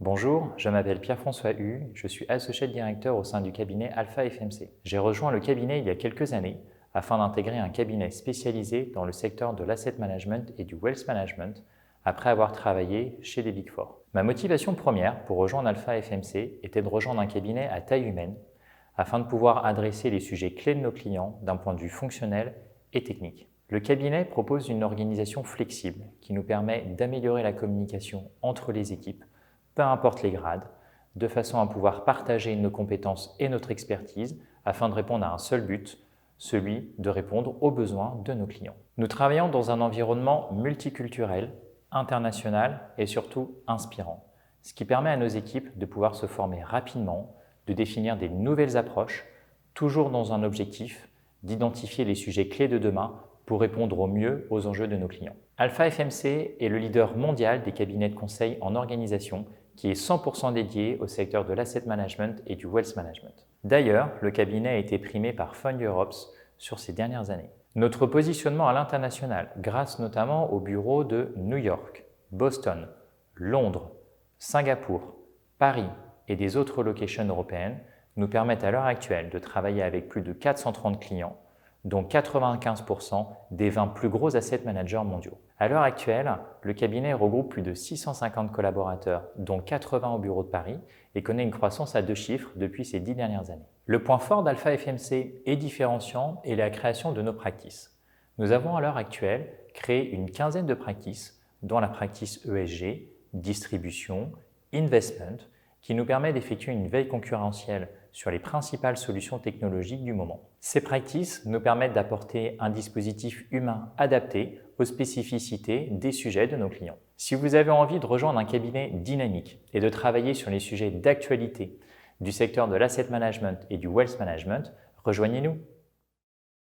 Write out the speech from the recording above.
Bonjour, je m'appelle Pierre-François Hu, je suis associé directeur au sein du cabinet Alpha FMC. J'ai rejoint le cabinet il y a quelques années afin d'intégrer un cabinet spécialisé dans le secteur de l'asset management et du wealth management après avoir travaillé chez les Big Four. Ma motivation première pour rejoindre Alpha FMC était de rejoindre un cabinet à taille humaine afin de pouvoir adresser les sujets clés de nos clients d'un point de vue fonctionnel et technique. Le cabinet propose une organisation flexible qui nous permet d'améliorer la communication entre les équipes, peu importe les grades, de façon à pouvoir partager nos compétences et notre expertise afin de répondre à un seul but, celui de répondre aux besoins de nos clients. Nous travaillons dans un environnement multiculturel, international et surtout inspirant, ce qui permet à nos équipes de pouvoir se former rapidement, de définir des nouvelles approches, toujours dans un objectif d'identifier les sujets clés de demain pour répondre au mieux aux enjeux de nos clients. Alpha FMC est le leader mondial des cabinets de conseil en organisation qui est 100% dédié au secteur de l'asset management et du wealth management. D'ailleurs, le cabinet a été primé par Fund Europe sur ces dernières années. Notre positionnement à l'international, grâce notamment aux bureaux de New York, Boston, Londres, Singapour, Paris et des autres locations européennes, nous permettent à l'heure actuelle de travailler avec plus de 430 clients, dont 95% des 20 plus gros asset managers mondiaux. À l'heure actuelle, le cabinet regroupe plus de 650 collaborateurs, dont 80 au bureau de Paris, et connaît une croissance à 2 chiffres depuis ces 10 dernières années. Le point fort d'Alpha FMC et différenciant est la création de nos practices. Nous avons à l'heure actuelle créé une quinzaine de practices, dont la practice ESG, distribution, investment, qui nous permet d'effectuer une veille concurrentielle sur les principales solutions technologiques du moment. Ces practices nous permettent d'apporter un dispositif humain adapté aux spécificités des sujets de nos clients. Si vous avez envie de rejoindre un cabinet dynamique et de travailler sur les sujets d'actualité du secteur de l'asset management et du wealth management, rejoignez-nous.